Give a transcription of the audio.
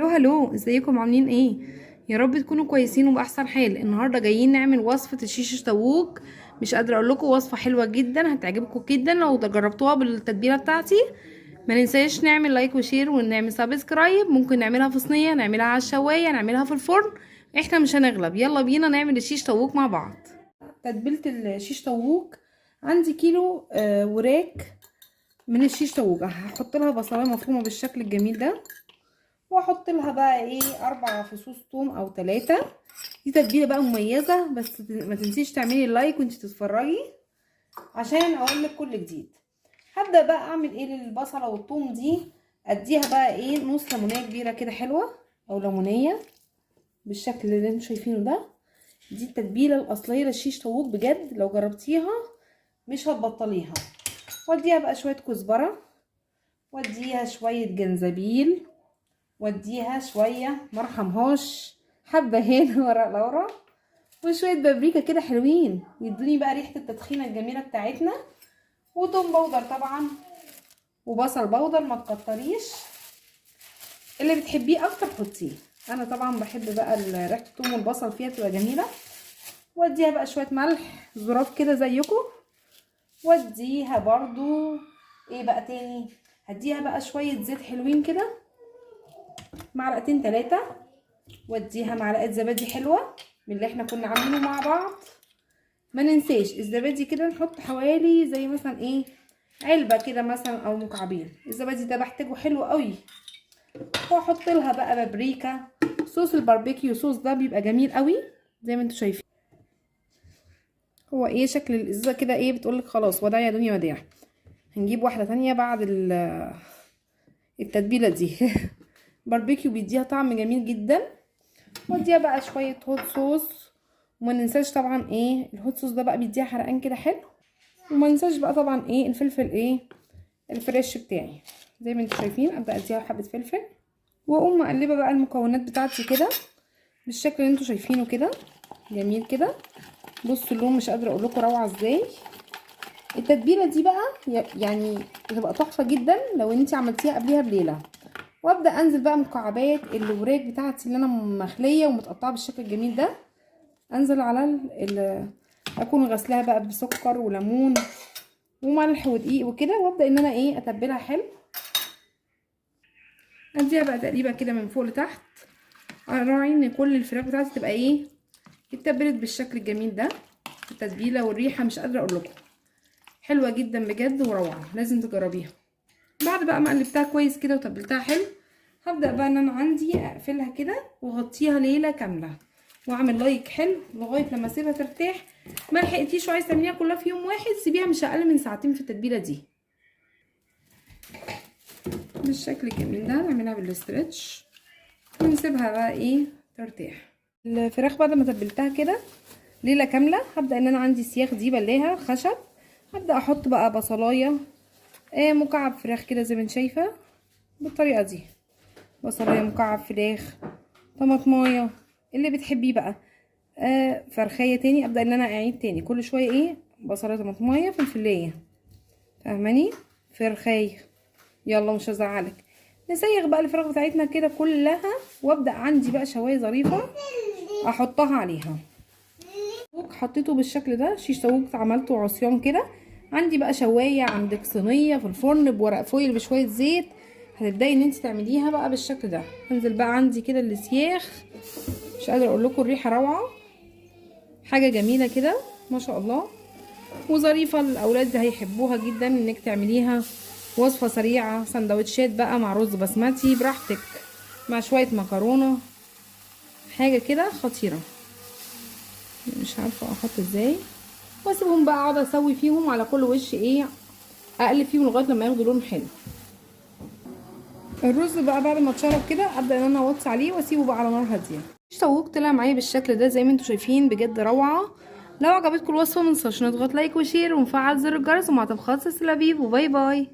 هلو ازيكم عاملين ايه؟ يا رب تكونوا كويسين وبأحسن حال. النهارده جايين نعمل وصفة الشيش طاووق. مش قادرة اقول لكم، وصفة حلوة جدا هتعجبكم جدا لو جربتوها بالتتبيلة بتاعتي. ما ننساش نعمل لايك وشير ونعمل سبسكرايب. ممكن نعملها في صينية، نعملها على الشواية، نعملها في الفرن. احنا مش هنغلب. يلا بينا نعمل الشيش طاووق مع بعض. تتبيلة الشيش طاووق: عندي كيلو وراك من الشيش طاووق. هحط لها بصلايه مفرومه بالشكل الجميل ده، واحط لها بقى ايه 4 فصوص توم او 3. دي تتبيله بقى مميزه، بس ما تنسيش تعملي اللايك وانت تتفرجي عشان اقول لك كل جديد. هبدا بقى اعمل ايه للبصله والثوم دي. اديها بقى ايه نص ليمونيه كبيره كده حلوه، او ليمونيه بالشكل اللي انتوا شايفينه ده. دي التتبيله الاصليه للشيش طاووق، بجد لو جربتيها مش هتبطليها. واديها بقى شويه كزبره، واديها شويه جنزبيل، واديها شويه مرحمهاش حبه هنا ورق لورا، وشويه بابريكا كده حلوين يدوني بقى ريحه التدخينه الجميله بتاعتنا. وتوم بودر طبعا، وبصل بودر ما تكتريش، اللي بتحبيه اكتر حطيه. انا طبعا بحب بقى ريحه التوم والبصل فيها تبقى جميله. واديها بقى شويه ملح ظراف كده زيكم. واديها برضو ايه بقى تاني، هديها بقى شويه زيت حلوين كده، معلقتين 3. واديها معلقه زبادي حلوه من اللي احنا كنا عاملينه مع بعض. ما ننساش الزبادي كده نحط حوالي زي مثلا ايه علبه كده مثلا او مكعبين. الزبادي ده بحتاجه حلو قوي. واحط لها بقى بابريكا. صوص الباربيكيو صوص ده بيبقى جميل قوي زي ما انتوا شايفين. هو ايه شكل الازازه كده، ايه بتقولك خلاص وداع يا دنيا وداع. هنجيب واحده تانية بعد التتبيله دي باربيكيو بيديها طعم جميل جدا. واديها بقى شويه هوت صوص. وما ننساش طبعا ايه الهوت صوص ده بقى بيديها حرقان كده حلو. وما ننساش بقى طبعا ايه الفلفل ايه الفريش بتاعي. زي ما انتم شايفين ابدا اديها حبه فلفل، واقوم مقلبه بقى المكونات بتاعتي كده بالشكل اللي انتم شايفينه كده جميل كده. بصوا اللون مش قادره اقول لكم روعه ازاي. التتبيله دي بقى يعني بتبقى تحفه جدا لو انت عملتيها قبليها بليله. وابدا انزل بقى مكعبات الوراك بتاعتي اللي انا مخليه ومتقطعه بالشكل الجميل ده. انزل على اكون غسلاها بقى بسكر وليمون وملح ودقيق وكده، وابدا ان انا ايه اتبلها حلو. اديها بقى تقريبا كده من فوق لتحت. اراعي ان كل الفراخ بتاعتي تبقى ايه اتبلت بالشكل الجميل ده. التتبيله والريحه مش قادره اقول لكم حلوه جدا بجد وروعه، لازم تجربيها. بعد بقى ما قلبتها كويس كده وتبلتها حلو، هبدا بقى ان انا عندي اقفلها كده واغطيها ليله كامله، واعمل لايك حلو لغايه لما اسيبها ترتاح. ما لحقتيش وعايزه تعمليها كلها في يوم واحد، سيبيها مش اقل من ساعتين في التتبيله دي بالشكل الجميل ده. نعملها بالاسترتش ونسيبها بقى ايه ترتاح. الفراخ بعد ما تبلتها كده ليله كامله، هبدا ان انا عندي سياخ دي بلاها خشب. هبدا احط بقى بصلايه مكعب فراخ كده زي ما انت شايفه بالطريقه دي. بصلايه مكعب فراخ، طماطمايه اللي بتحبيه بقى. فرخيه تاني. ابدا ان انا اعيد تاني كل شويه ايه بصلايه طماطمايه فلفلايه، فاهماني؟ فرخيه. يلا مش هزعلك. نسيغ بقى الفراخ بتاعتنا كده كلها، وابدا عندي بقى شوايه ظريفه احطها عليها. حطيته بالشكل ده شيش طاووق عملته عصيان كده. عندي بقى شوايه، عندك صينيه في الفرن بورق فويل بشويه زيت، هتبداي ان انت تعمليها بقى بالشكل ده. هنزل بقى عندي كده السياخ، مش قادره اقول لكم الريحه روعه، حاجه جميله كده ما شاء الله وظريفه. الاولاد هيحبوها جدا انك تعمليها وصفه سريعه، سندوتشات بقى مع رز بسمتي براحتك، مع شويه مكرونه، حاجه كده خطيره. مش عارفه احط ازاي، واسيبهم بقى اقعد اسوي فيهم على كل وش ايه اقلب فيهم لغايه لما ياخدوا لون حلو. الرز بقى بعد ما اتشرب كده ابدا ان انا اوطي عليه واسيبه بقى على نار هاديه. الطاووق طلع معايا بالشكل ده زي ما انتم شايفين، بجد روعه. لو عجبتكم الوصفه منساش نضغط لايك وشير ونفعل زر الجرس ومع تبخاص السلابيب. وباي باي.